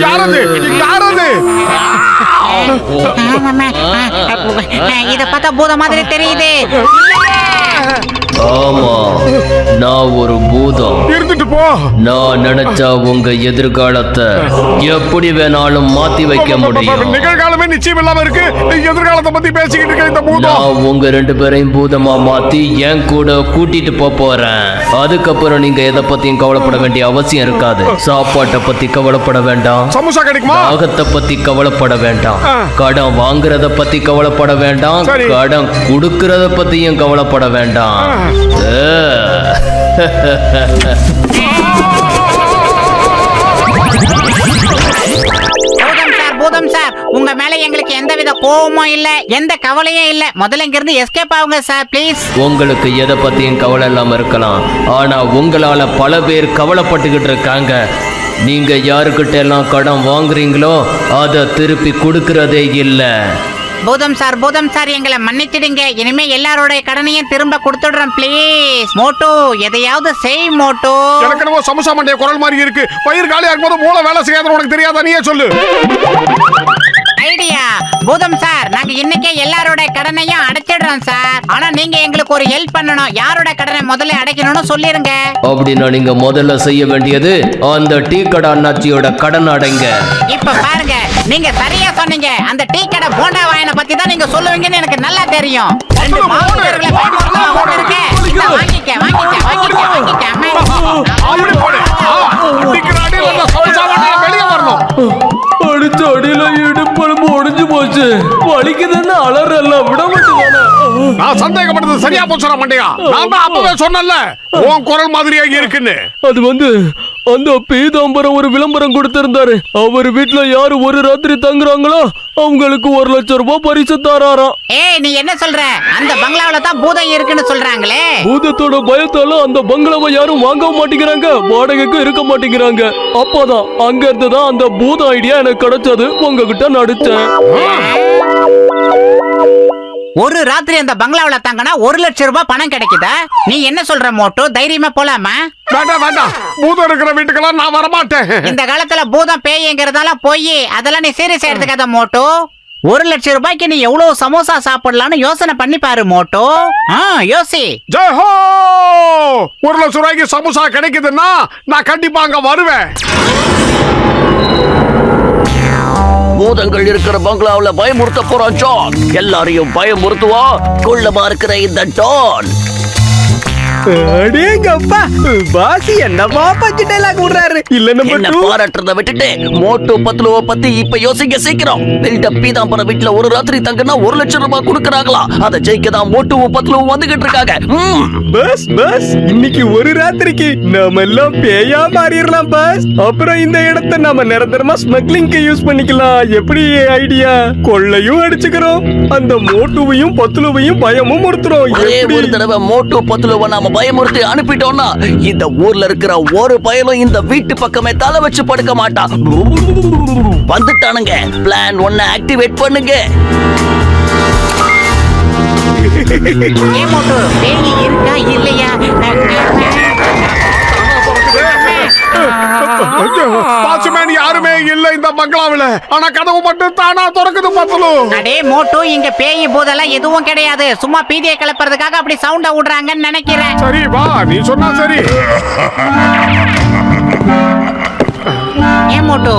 யாரது யாரது? இத பார்த்தா பூத மாதிரி தெரியுது. ஆமா, நான் ஒரு பூதம். இருந்துட்டு போ. நான் நினைச்சா உங்க எதிர்காலத்தை எப்படி வேணாலும் மாத்தி வைக்க முடியும். நிகழ்காலமே நிச்சயம் இல்லாம இருக்கு, எதிர்காலத்தை பத்தி பேசிக்கிட்டு இருக்க இந்த பூதம். நான் உங்க 2 பேரையும் பூதமா மாத்தி என் கூட கூட்டிட்டு போறேன். அதுக்கப்புறம் நீங்க எதை பத்தியும் கவலைப்பட வேண்டிய அவசியம் இருக்காது. சாப்பாட்டை பத்தி கவலைப்பட வேண்டாம், சமோசா கிடைக்குமா? தாகத்தை பத்தி கவலைப்பட வேண்டாம், கடன் வாங்குறத பத்தி கவலைப்பட வேண்டாம், கடன் கொடுக்கறத பத்தியும் கவலைப்பட வேண்டாம். பூதம் சார், உங்க மேல எங்களுக்கு எந்தவித கோவமும் இல்ல, எந்த கவலையும் இல்ல. முதல்ல இங்க இருந்து எஸ்கேப் ஆகுங்க சார் ப்ளீஸ். உங்களுக்கு எதை பத்தியும் கவலை இல்லாம இருக்கலாம், ஆனா உங்களால பல பேர் கவலைப்பட்டுக்கிட்டு இருக்காங்க. நீங்க யாருக்கிட்ட எல்லாம் கடன் வாங்குறீங்களோ அதை திருப்பி கொடுக்கறதே இல்ல. பூதம் சார் எங்களை மன்னிச்சிடுங்க. இனிமே எல்லாரோட கடனையும் திரும்ப கொடுத்துடுறோம் ப்ளீஸ். மோட்டோ எதையாவது செய் மோட்டோ. எனக்கு என்னமோ சமோசா மண்டைய குரல் மாதிரி இருக்கு. பயிர் காலியா இருக்கும்போது மூளை வேலை செய்யாத உனக்கு தெரியாதா? நீயே சொல்லு. ஐடியா. பூதம் சார், நாங்க இன்னைக்கே எல்லாரோட கடனையும் அடைச்சிடுறோம் சார். ஆனா நீங்க எங்களுக்கு ஒரு ஹெல்ப் பண்ணணும். யாரோட கடனை முதல்ல அடைக்கணும்னு சொல்லிருங்க. அப்படின்னா நீங்க முதல்ல செய்ய வேண்டியது அந்த டீ கடை அண்ணாச்சியோட கடன் அடைங்க. இப்ப பாருங்க, நீங்க சரியா சொன்னீங்க. அந்த டீ கடை போண்டா வாயனை பத்தி தான் நீங்க சொல்லுவீங்கன்னு எனக்கு நல்லா தெரியும். 2 மாவட்டர்களை பயன்படுத்தலாம் போல இருக்கு. வாங்கிக்க வாங்கிக்க வாங்கிக்க வாங்கிக்க. அப்படி போடு. அடிக்கறானே வந்த சமோசா மண்டைய வெளிய வரணும். அடிச்ச அடியில இடுப்பெலும்பு ஒடிஞ்சு போச்சு. வலிக்குதுன்னு அலறல விட மாட்டேங்கானே. நான் சந்தேகப்பட்டது சரியா போச்சுடா மண்டையா. நான் தான் அப்பவே சொன்னேன்ல உன் குரல் மாதிரியா இருக்குன்னு. அது அந்த பீதாம்பரம் ஒரு விளம்பரம் கொடுத்திருந்தாரு. அவர் வீட்டுல யாரு ஒரு ராத்திரி தங்குறாங்களோ அவங்களுக்கு 1 லட்சம் ரூபாய் பரிசு தராராம். ஏய், நீ என்ன சொல்ற? அந்த பங்களாவில தான் பூதம் இருக்குன்னு சொல்றாங்களே. பூதத்தோட பயத்தால அந்த பங்களாவை யாரும் வாங்க மாட்டேங்கிறாங்க, வாடகைக்கும் இருக்க மாட்டேங்கிறாங்க. அப்பதான் அங்க இருந்துதான் அந்த பூத ஐடியா எனக்கு கிடைச்சது. உங்ககிட்ட நடிச்சேன். ஒரு ராத்திரி அந்த பங்களாவில தங்கினா 1 லட்சம் ரூபாய் பணம் கிடைக்குதா? நீ என்ன சொல்ற மோட்டோ? தைரியமா போலாமா? வேண்டாம், பூதம் இருக்கிற வீட்டுக்கெல்லாம் நான் வரமாட்டேன். இந்த காலத்துல பூதம் பேய்ங்கிறதெல்லாம் போய் அதெல்லாம் நீ சீரியஸா எடுத்துக்காத மோட்டோ. 1 லட்சம் ரூபாய்க்கு நீ எவ்வளவு சமோசா சாப்பிடலாம்னு யோசனை பண்ணி பாரு மோட்டோ. யோசி. ஜெய் ஹோ! 1 லட்சம் ரூபாய்க்கு சமோசா கிடைக்குதுன்னா நான் கண்டிப்பா அங்க வருவேன். பூதங்கள் இருக்கிற பங்களாவுல பயமுறுத்த போறான் ஜான். எல்லாரையும் பயமுறுத்துவா கொள்ளமா இருக்கிற இந்த டான். அடேங்கப்பா, பாசி என்னவா பஞ்சு டைலாக் விடுறாரு. என்ன பாராட்டுறத விட்டுட்டு மோட்டோ பத்லுவ பத்தி இப்ப யோசிக்க சீக்கிரம். பில்டப் பீதாம்பரம் வீட்டுல ஒரு ராத்திரி தங்கன்னா 1 லட்சம் ரூபாய் கொடுக்கறாங்களா? அதை ஜெயிக்கதான் மோட்டோவும் பத்லுவும் வந்துகிட்டு இருக்காங்க. பஸ் இன்னைக்கு ஒரு ராத்திரிக்கு நாம எல்லாம் பேயா மாறிடலாம் பஸ். அப்புறம் இந்த இடத்தை நாம நிரந்தரமா ஸ்மக்லிங்க்கு யூஸ் பண்ணிக்கலாம். எப்படி ஐடியா? கொள்ளையும் அடிச்சுக்கிறோம், அந்த மோட்டோவையும் பத்லுவையும் பயமும் முறுத்துறோம். ஒரே ஒரு தடவை மோட்டோ பத்லுவ நாம பயமுறுத்தி அனுப்பிட்டோம்னா இந்த ஊர்ல இருக்கிற ஒரு பயலும் இந்த வீட்டு பக்கமே தலை வச்சு படுக்க மாட்டான். வந்துட்டானுங்க. பிளான் 1 ஆக்டிவேட் பண்ணுங்க. மோட்டோ, பேய் இருக்கா இல்லையா? வாட்ச்மேன் யாருமே இல்ல இந்த பங்களாவில. ஆனா கதவு மட்டும் தானா திறக்குது பத்லு. அடே மோட்டோ, இங்க பேய் பூதெல்லாம் எதுவும் கிடையாது. சும்மா பீதியை கிளப்புறதுக்காக அப்படி சவுண்ட விடுறாங்கன்னு நினைக்கிறேன். சரி வா, நீ சொன்னா சரி. ஏன் மோட்டோ,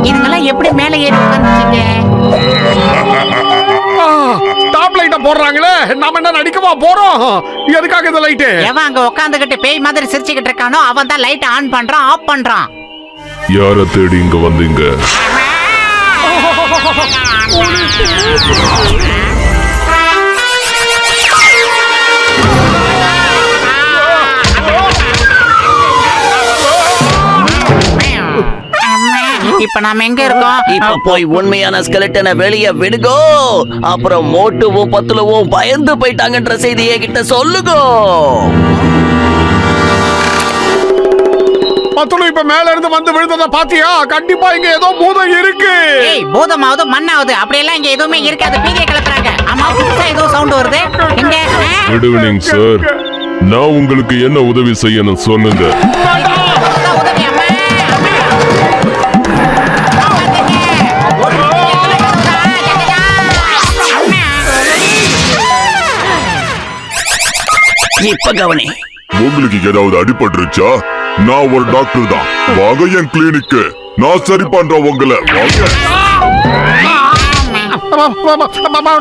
இதுங்கெல்லாம் எப்படி மேலே ஏறி உட்கார்ந்துச்சீங்க? டாப் லைட்ட போடுறாங்களே, நாம என்ன நடிக்கவா போறோம்? எதுக்காக இந்த லைட்? எவன் அங்க உட்கார்ந்துகிட்டு பேய் மாதிரி சிரிச்சுக்கிட்டு இருக்கானோ அவன் தான் லைட் ஆன் பண்றான், ஆஃப் பண்றான். யார தேடி இங்க வந்தீங்க? இப்ப நாம எங்க இருக்கோம்? இப்ப போய் உண்மையான ஸ்கெலட்டனை வெளியே விடுகோ. அப்புறம் மோட்டுவும் பத்துலவும் பயந்து போயிட்டாங்கன்ற செய்தியை கிட்ட சொல்லுங்க. பத்துலு இப்ப மேல இருந்து வந்து விழுந்தத பாத்தியா? கண்டிப்பா இங்க ஏதோ பூதம் இருக்கு. ஏய், பூதமாவது மண்ணாவது அப்படியெல்லாம் இங்க எதுவுமே இருக்காது. பீதியை கிளப்புறாங்க. ஆமா, புதுசா ஏதோ சவுண்ட் வருது. எங்க? Good evening sir. நான் உங்களுக்கு என்ன உதவி செய்யணும் சொல்லுங்க. உதவி அம்மா. இப்ப கவனி. உங்களுக்கு ஏதாவது அடிபட்டுருச்சா? நான் ஒரு டாக்டர் தான். வாங்க என் கிளினிக்கு. நான் சரி பண்றேன் உங்களை.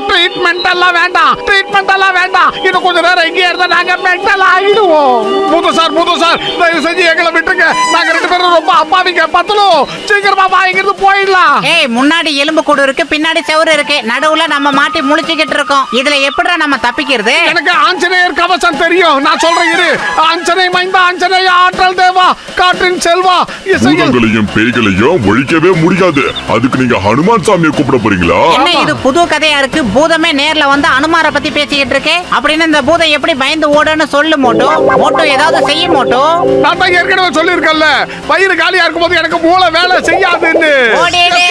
ட்ரீட்மெண்ட் எல்லாம் வேண்டாம், ட்ரீட்மெண்ட் எல்லாம் வேண்டாம். இன்னும் கொஞ்ச நேரம் இங்கே இருந்தா நாங்க மென்டல் ஆயிடுவோம். பூதம் சார், தயவு செஞ்சு எங்களை விட்டுருங்க. நாங்க 2 பேரும் ரொம்ப அப்பாவிங்க. பத்தலு சீக்கிரமா வா, இங்கிருந்து போயிடலாம். ஏய், முன்னாடி எலும்பு கூடு இருக்கு, பின்னாடி செவுரு இருக்கு, நடுவுல நம்ம மாட்டி முழிச்சுக்கிட்டு இருக்கோம். இதுல எப்படிடா நம்ம தப்பிக்கிறது? எனக்கு ஆஞ்சநேயர் கவசம் தெரியும். நான் சொல்றேன் இரு. ஆஞ்சநேய மைந்தா, ஆஞ்சநேய ஆற்றல் தேவா, காற்றின் செல்வா, இசையில் பூதங்களையும் பேய்களையும் ஒழிக்கவே முடியாது. அதுக்கு நீங்க ஹனுமான் சாமியை கூப்பிட போறீங்களா? என்ன இது புது கதையா இருக்கு? பூதமே நேர்ல வந்து அனுமார பத்தி பேசிக்கிட்டு இருக்கு. அப்படின்னு இந்த பூதம் எப்படி பயந்து ஓடுன்னு சொல்லு மோட்டோ. மோட்டோ ஏதாவது செய்ய மோட்டோ. நான் தான் ஏற்கனவே சொல்லியிருக்கேன்ல, வயிறு காலியா இருக்கும்போது எனக்கு மூளை வேலை செய்யாதுன்னு. ஓடிடு.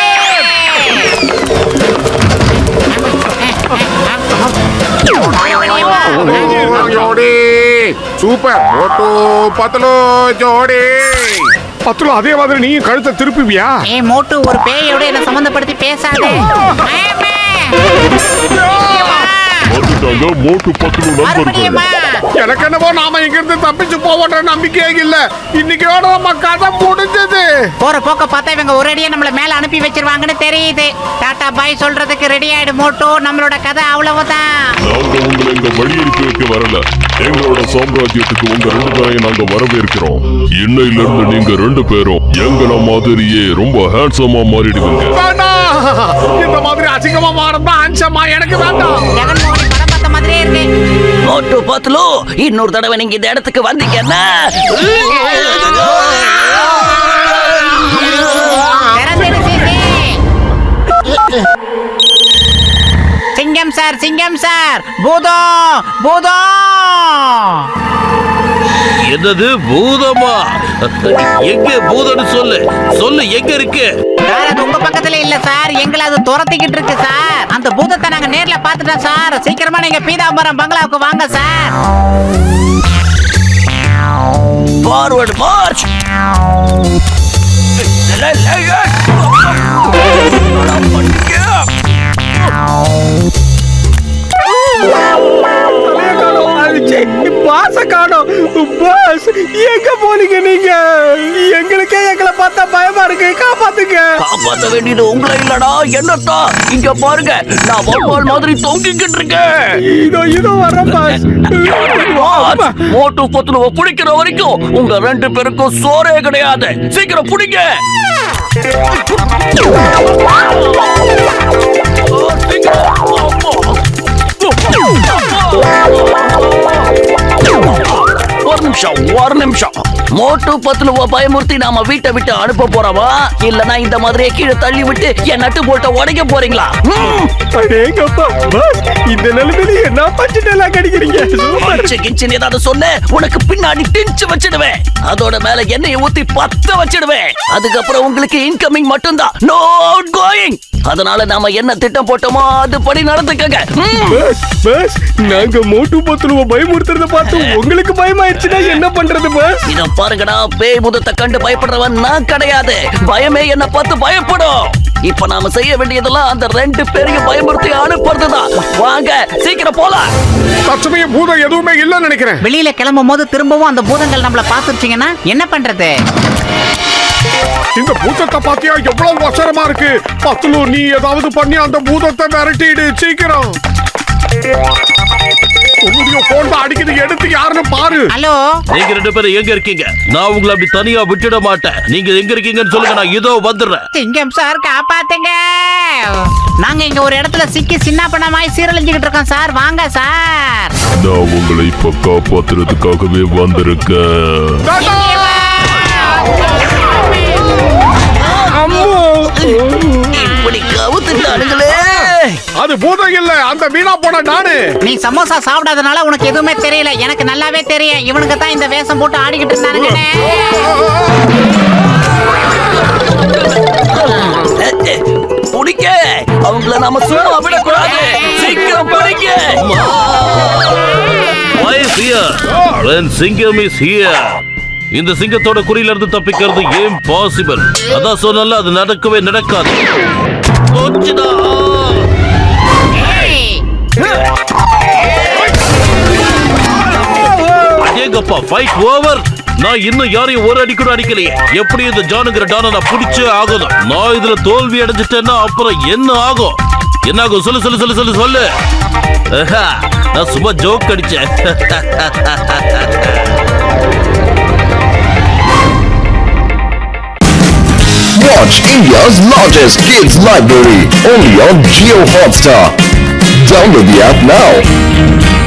ஜோடி சூப்பர். மோட்டோ பத்தலு ஜோடி. பத்தலு அதே மாதிரி நீ கழுத்தை திருப்புவியா? ஏய் மோட்டு, ஒரு பேயோட என்ன சம்பந்தப்படுத்தி பேசாதே. வந்துட்டாங்க மோட்டு பத்துலு மறுபடியுமா? நண்பர்கள். எனக்கு என்னவோ நாம இங்க இருந்து தப்பிச்சு போவோன்ற நம்பிக்கையே இல்ல. இன்னைக்கோட நம்ம கதை முடிஞ்சது. போற போக்க பார்த்தா இவங்க ஒரேடியா நம்மள மேல அனுப்பி வச்சிருவாங்கன்னு தெரியுது. டாடா பாய் சொல்றதுக்கு ரெடி ஆயிடு மோட்டோ. நம்மளோட கதை அவ்வளவுதான். நாங்க உங்களை இங்க வழி அனுப்பி வைக்க வரல. எங்களோட சாம்ராஜ்யத்துக்கு உங்க 2 பேரையும் நாங்க வரவேற்கிறோம். இன்னையில இருந்து நீங்க 2 பேரும் எங்கள மாதிரியே ரொம்ப ஹேண்ட்ஸமா மாறிடுவீங்க. வேண்டாம், இந்த மாதிரி அசிங்கமா மாறந்தா அஞ்சமா எனக்கு வேண்டாம். ஜெகன்மோகன் படம் பார்த்த மாதிரியே இருக்கு. மோட்டு பத்துலு, இன்னொரு தடவை நீங்க இந்த இடத்துக்கு வந்தீங்கன்னா திறந்துடு சீசி. சிங்கம் சார், பூதம் பூதம். என்னது பூதமா? எங்க பூதம்னு சொல்லு எங்க இருக்கு? சார், அது உங்க பக்கத்துல இல்ல சார், எங்களை அது துரத்திக்கிட்டு இருக்கு சார். அந்த பூதத்தை நாங்க நேர்ல பாத்துட்டோம் சார். சீக்கிரமா நீங்க பீதாம்பரம் பங்களாவுக்கு வாங்க சார். Forward March. பாச காணோம். பாஸ், எங்க போனீங்க நீங்க? எங்களுக்கே எங்களை பார்த்தா பயமா இருக்கு. காப்பாத்துங்க. காப்பாத்த வேண்டியது உங்களை இல்லடா, என்னத்தான். இங்க பாருங்க, நான் வவ்வால் மாதிரி தொங்கிக்கிட்டு இருக்கேன். இதோ வர பாஸ். மோட்டு பத்துலுவ பிடிக்கிற வரைக்கும் உங்க 2 பேருக்கும் சோறே கிடையாது. சீக்கிரம் பிடிங்க. ஒரு நிமிஷம். மோட்டு பத்துலுவ பயமுறுத்தி நாம வீட்டை விட்டு அனுப்ப போறவா, இல்லனா இந்த மாதிரியே கீழே தள்ளி விட்டு என் நட்டு போட்ட உடைக்க போறீங்களா? அடேங்கப்பா பாஸ், இந்த நிலைமையில என்ன பச்சிட்டெல்லாம் கடிக்கிறீங்க? கிச்சன் ஏதாவது சொன்ன உனக்கு பின்னாடி டிஞ்சு வச்சிடுவேன். அதோட மேல எண்ணெயை ஊத்தி பத்த வச்சிடுவேன். அதுக்கப்புறம் உங்களுக்கு இன்கமிங் மட்டும்தான், நோ அவுட் கோயிங். அதனால நாம என்ன திட்டம் போட்டோமோ அதுபடி நடந்துக்கங்க. பாஸ், நாங்க மோட்டு பத்துலுவ பயமுறுத்துறத பார்த்து உங்களுக்கு பயமாயிருச்சுன்னா என்ன பண்றது பாஸ்? இத பாருங்கடா, பேய் பூதத்தை கண்டு பயப்படுறவன் நான் கிடையாது. பயமே என்ன பார்த்து பயப்படும். இப்ப நாம செய்ய வேண்டியதெல்லாம் அந்த 2 பேரையும் பயமுறுத்தி அனுப்புறதுதான். வாங்க சீக்கிரம் போலாம். தற்சமயம் பூதம் எதுவுமே இல்லைன்னு நினைக்கிறேன். வெளியில கிளம்பும் போது திரும்பவும் அந்த பூதங்கள் நம்மள பாத்துருச்சுங்கன்னா என்ன பண்றது? இந்த பூதத்தை பாத்தியா எவ்வளவு அவசரமா இருக்கு. பத்துலு, நீ ஏதாவது பண்ணி அந்த பூதத்தை விரட்டிடு சீக்கிரம். உன்னுடைய போன் தான் அடிக்குது, எடுத்து யாருன்னு பாரு. ஹலோ, நீங்க 2 பேரும் எங்க இருக்கீங்க? நான் உங்களை அப்படி தனியா விட்டுட மாட்டேன். நீங்க எங்க இருக்கீங்கன்னு சொல்லுங்க, நான் இதோ வந்துடுறேன். சிங்கம் சார், காப்பாத்துங்க. நாங்க இங்க ஒரு இடத்துல சிக்கி சின்ன பண்ணமாய் சீரழிஞ்சுக்கிட்டு இருக்கோம் சார். வாங்க சார். நான் உங்களை இப்ப காப்பாத்துறதுக்காகவே வந்திருக்கேன். இப்படி கவுத்துட்டானுங்களே. அது பூதம் இல்ல, அந்த வீணா போன நானு. நீ சமோசா சாப்பிடாதனால உனக்கு எதுவுமே தெரியல. எனக்கு நல்லாவே தெரியும். இவனுக்கு தான் இந்த வேஷம் போட்டு ஆடிக்கிட்டு இருந்தானுங்க. பிடிக்க அவங்கள நாம சும்மா விடக்கூடாது. சீக்கிரம் பிடிக்க. Why is here? When Singham is here. இந்த சிங்கத்தோட குறியில இருந்து தப்பிக்கிறது impossible. அதான் சொன்னல, அது நடக்கவே நடக்காது. அடேங்கப்பா, ஃபைட் ஓவர். நான் இன்னும் யாரையும் ஒரு அடி கூட அடிக்கலையே. எப்படி இந்த ஜானுங்கிற டானை நான் பிடிச்சே ஆகணும். நான் இதுல தோல்வி அடைஞ்சிட்டேன்னா அப்புறம் என்ன ஆகும்? என்ன ஆகும்? சொல்லு சொல்லு சொல்லு சொல்லு சொல்லு. ஆஹா, நான் சும்மா ஜோக் அடிச்சேன். Watch India's largest kids library only on Jio Hotstar. Download the app now.